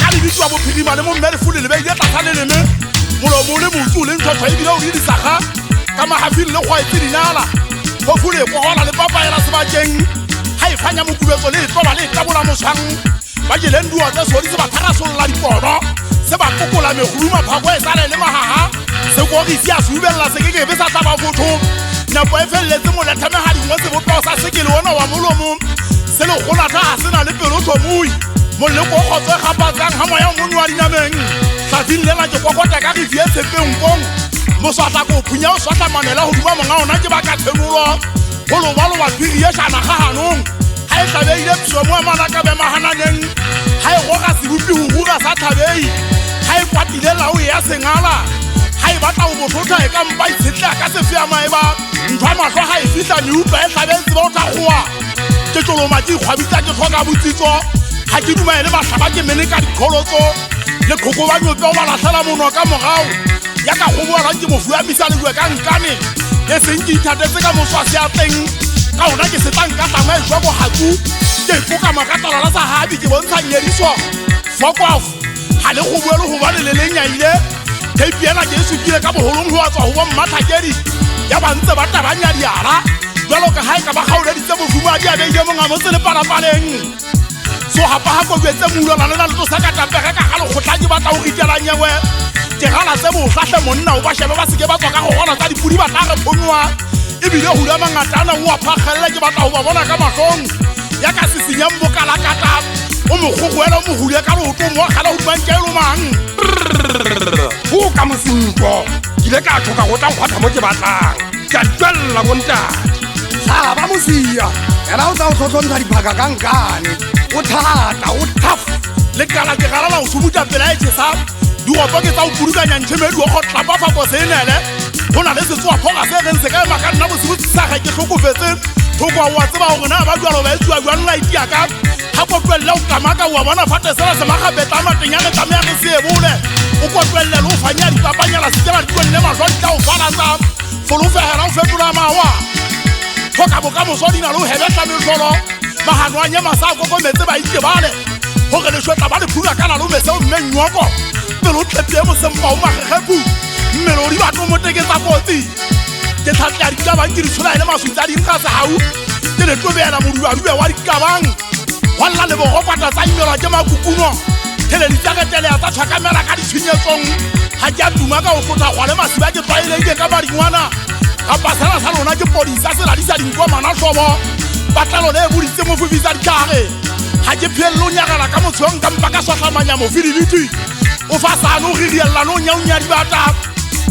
ka le ditwa bophirima le mo mme le fule le be ile tlatsa le leme molomo le motsu le ntshwa e bile o di disakga ka mahafile le kgwaetse dinala go fule go gola le papaela sebakeng ha e fanya mokubetso le tloba le tabola mosang ba je le nduwa tse sodi se ba tharasolla dipono se ba kokola meguruma phako e sale le mahaha se go isi a subella se ke be sa taba botho napo e felletse mo letame ha dingwe se botho sa se ke le wona wa molomo se le gola ta se na le pelo tomui mo le go khotse gapatsang ha moya mo nwa dinameng sa dinlela ke kokota ka rivie se penkong mo swata go phunya o swata manela ho duma monga ona ke ba ka thenulo go lo ba lo ba piriye shana ga hanong ha e tlabeile pso mo mana ka be mahananeng ha e go ga sebupi ho hura sa thabei ha e kwatile la o ya sengala ha e batla o bothotha e ka mpa itsetla ka se fia maeba ntwa mahlo ha e fitla ni upa e tlabetse ba o tla goa ke toloma ke khwabitsa ke thoka botsitso ha ke duma ele ba hlaba ke mene ka dikolotso le khokobanyo tlo ba lahlela mono ka mogao ya ka go boa ke mofu ya misale bua ka nkane e seng ke ithatetse ka moswasi a teng ka ona ke setang ka tama e jwa go haku ke foka makatala la sa habi ke bontsha nyediso fuck off ha le go buelo go ba le lenyaile ke piela ke sukile ka boholong ho tswa ho bo mmathakedi ya ba ntse ba tabanya diara jwalo ka ha e ka ba gaola ditse bofuma di a beile monga mo se le palapaleng so hapa ha go betse mulo la lena le tlo saka tapega ka galo go tlanye batla o ritela nyewe ke gala tse bo hlahle monna o ba shebe ba seke ba tswa ka go gona tsa dipudi ba tla re phonwa e bile hula mangatana o a phagelle ke batla ho ba bona ka mahlong ya ka sisinyang bokala kata o mogogwela mo hule ka lo to mo gala o bankelo mang o ka mosinko ke le ka thoka go tla khwatha mo ke batlang ka tswella bontate sa ba mosia era o tsa o tlhotlontsha diphaka ka nkane o thata o tough le kala ke galala o subuta pela e tsa di go ke tsa o purukanya nthemedi go tlapa fa go senele hona le setswa phoga se reng se ka maka nna bosibutsi sa ga ke hlokofetse thoko wa tseba go na ba jwalo ba etswa jwang la itia ka ha go twella o kamaka wa bona fate sela se maga betla matenya le tsamaya re se ebole o go twella lo fanya di papanya la se ba di twelle ma jwa di tla o fala sa folofa hera o fetola mawa thoka boka mosodi na lo hebetla melolo mahano anya masako go metse ba itse bale ho re le shwetla ba le phula kana lo metse o mmenywoko pelo tlepie mo sempa o magegepu mmelo di batlo mo teketsa kotsi ke tlhatla di ka bang ke di tshola ile masutsa di nka sa hau ke le tobela moduwa dube wa di ka bang walla le bo go kwata tsa imelo ke makukuno tele di tsagetele ya tsa tshwakamela ka ditshinyetsong ha ke a tuma ka o tlotha gwa le masiba ke twaile ke ka baringwana ka pasala sa lona ke polisa se la di sa dinko mana hlobo batlalo le buditse mo fufisa di kare ha ke phello nyagala ka motshong ka mpa ka swahlamanya mo filibiti o fa sa no ririella no nyaunya di bata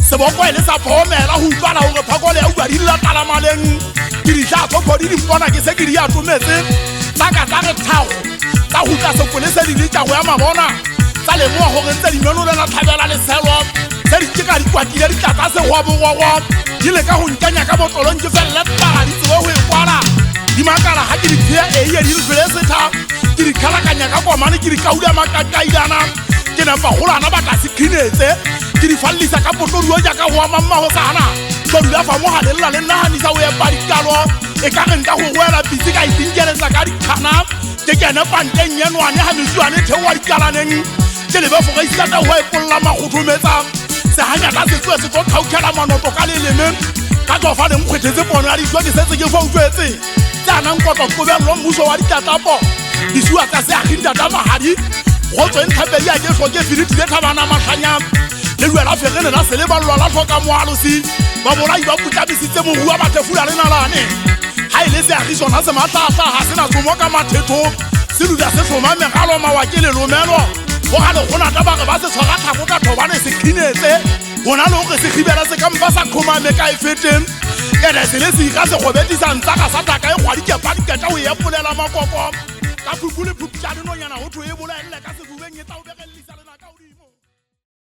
se boko ile sa phomela ho utlwala hore phakole ya utlwa di latala maleng ke di tla go di mpona ke se ke di atometse tsaka tsa re thago tsa ho tla se kole se di le tsa go ya mabona tsa le mo go rentse di nono le na tlhabela le selo se di ka di kwatile di tla tsa se go bo di le ka ho nkanya ka botlolong ke felle para di tsewe ho ikwala di makala ha ke di phea e ye di le se tha ke di khalakanya ka komane ke di kauda makakaidana ke na ba golana ba ka se khinetse ke di fallisa ka potolo ja ka ho mamma ho sana so di la fa mo halella le nahani sa o ya barikalo e ka renta go goela pitsi ka itinkeletsa ka dikhana ke kena panteng yenwane ha metswane thewa dikalaneng ke le ba fo ga isata ho e polla magothometsa se hanya ka se tsoe se tlo tlhaukela manoto ka leleme ka tlo fa le mkhwethetse pono ya ditwa ke setse ke fa utlwetse tsana nkotlo kobello mmuso wa ditatapo di suwa tsa se aginda da mahadi go tseng thapedi ya ke hloke filiti le thabana mahlanya le lwela fegene la se le ba lwa la hloka moalosi ba bolai ba putabisitse morua ba thefula le nalane ha ile se agisona se matlatla ha se na tsomo ka mathetho se luda se hloma megalo mawake le lomelo go ga le gona ta ba re ba se tshwara thako ka thobane se khinetse gona le go se khibela se ka mpa sa khomame ka efeteng ene se le se ka se go betisa ntsa ka sa taka e gwadi ke pa diketa o e polela makoko ka phukule phukjane no nyana ho tho e bolela ka se bubeng e tsa